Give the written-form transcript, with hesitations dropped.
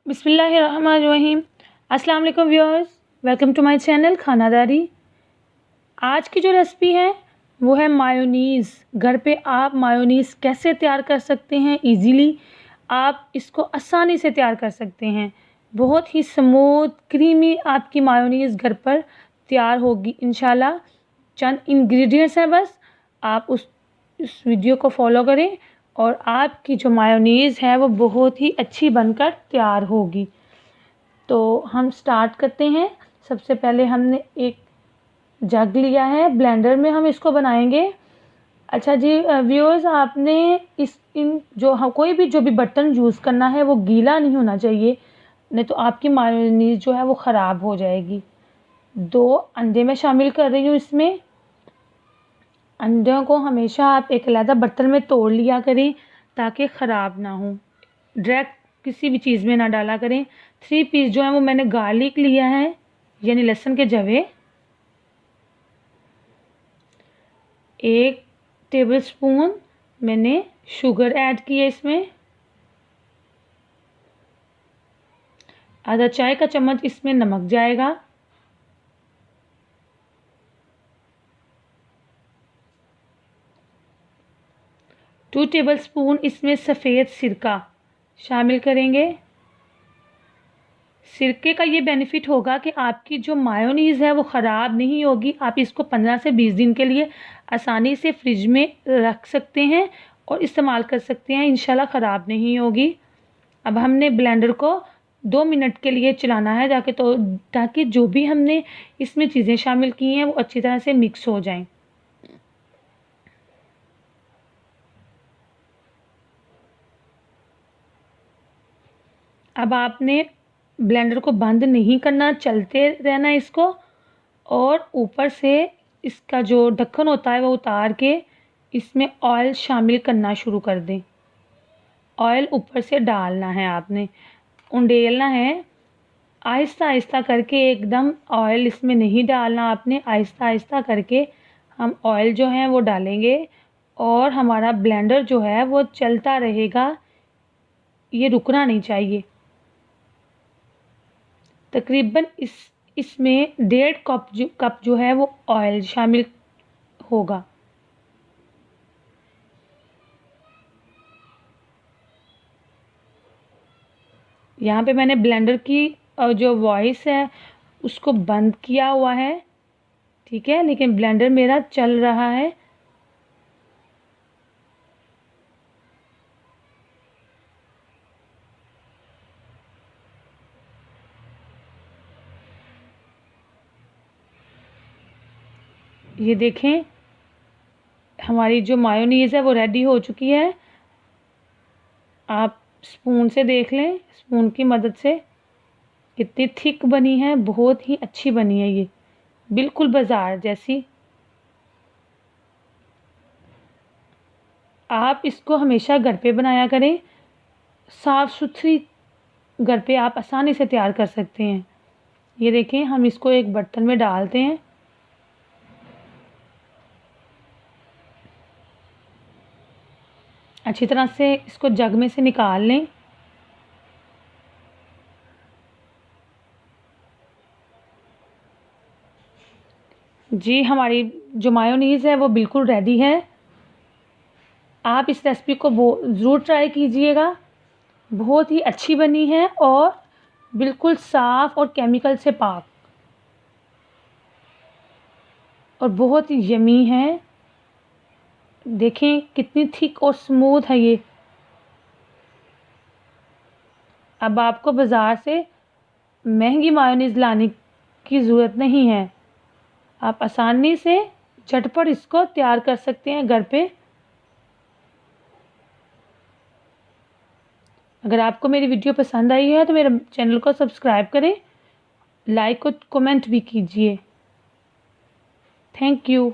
बिस्मिल्लाहिर्रहमानिर्रहीम। अस्सलाम वालेकुम viewers, welcome to my channel Khanadari. आज की जो रेसिपी है वो है मायोनीज़। घर पे आप मायोनीज़ कैसे तैयार कर सकते हैं इजीली, आप इसको आसानी से तैयार कर सकते हैं। बहुत ही स्मूथ क्रीमी आपकी मायोनीज़ घर पर तैयार होगी इंशाल्लाह। चंद इंग्रेडिएंट्स हैं बस, आप उस वीडियो को फॉलो करें और आपकी जो मायोनीज़ है वो बहुत ही अच्छी बनकर तैयार होगी। तो हम स्टार्ट करते हैं। सबसे पहले हमने एक जग लिया है, ब्लेंडर में हम इसको बनाएंगे। अच्छा जी व्यूअर्स, आपने कोई भी जो भी बर्तन यूज़ करना है वो गीला नहीं होना चाहिए, नहीं तो आपकी मायोनीज़ जो है वो ख़राब हो जाएगी। 2 अंडे मैं शामिल कर रही हूँ इसमें। अंडों को हमेशा आप एक अलग बर्तन में तोड़ लिया करें ताकि ख़राब ना हो, डायरेक्ट किसी भी चीज़ में ना डाला करें। 3 पीस जो है वो मैंने गार्लिक लिया है, यानी लहसुन के जवे। 1 टेबलस्पून मैंने शुगर ऐड की है इसमें। आधा चाय का चम्मच इसमें नमक जाएगा। टू टेबलस्पून इसमें सफ़ेद सिरका शामिल करेंगे। सिरके का ये बेनिफिट होगा कि आपकी जो मायोनीज़ है वो ख़राब नहीं होगी। आप इसको 15 से 20 दिन के लिए आसानी से फ्रिज में रख सकते हैं और इस्तेमाल कर सकते हैं, इंशाल्लाह ख़राब नहीं होगी। अब हमने ब्लेंडर को 2 मिनट के लिए चलाना है ताकि जो भी हमने इसमें चीज़ें शामिल की हैं वो अच्छी तरह से मिक्स हो जाएं। अब आपने ब्लेंडर को बंद नहीं करना, चलते रहना इसको, और ऊपर से इसका जो ढक्कन होता है वो उतार के इसमें ऑयल शामिल करना शुरू कर दें। ऑयल ऊपर से डालना है, आपने उंडेलना है आहिस्ता आहिस्ता करके, एकदम ऑयल इसमें नहीं डालना आपने, आहिस्ता आहिस्ता करके हम ऑयल जो है वो डालेंगे और हमारा ब्लेंडर जो है वो चलता रहेगा, ये रुकना नहीं चाहिए। तकरीबन इसमें 1.5 कप जो है वो ऑयल शामिल होगा। यहाँ पे मैंने ब्लेंडर की जो वॉइस है उसको बंद किया हुआ है, ठीक है, लेकिन ब्लेंडर मेरा चल रहा है। ये देखें हमारी जो मायोनीज़ है वो रेडी हो चुकी है। आप स्पून से देख लें, स्पून की मदद से कितनी थिक बनी है, बहुत ही अच्छी बनी है ये, बिल्कुल बाज़ार जैसी। आप इसको हमेशा घर पे बनाया करें, साफ़ सुथरी घर पे आप आसानी से तैयार कर सकते हैं। ये देखें हम इसको एक बर्तन में डालते हैं। अच्छी तरह से इसको जग में से निकाल लें। जी हमारी जो मायोनीज़ है वो बिल्कुल रेडी है। आप इस रेसिपी को ज़रूर ट्राई कीजिएगा, बहुत ही अच्छी बनी है और बिल्कुल साफ़ और केमिकल से पाक, और बहुत ही यमी है। देखें कितनी थिक और स्मूथ है ये। अब आपको बाज़ार से महंगी मायोनीज़ लाने की ज़रूरत नहीं है, आप आसानी से झटपट इसको तैयार कर सकते हैं घर पे। अगर आपको मेरी वीडियो पसंद आई है तो मेरे चैनल को सब्सक्राइब करें, लाइक और कमेंट भी कीजिए। Thank you.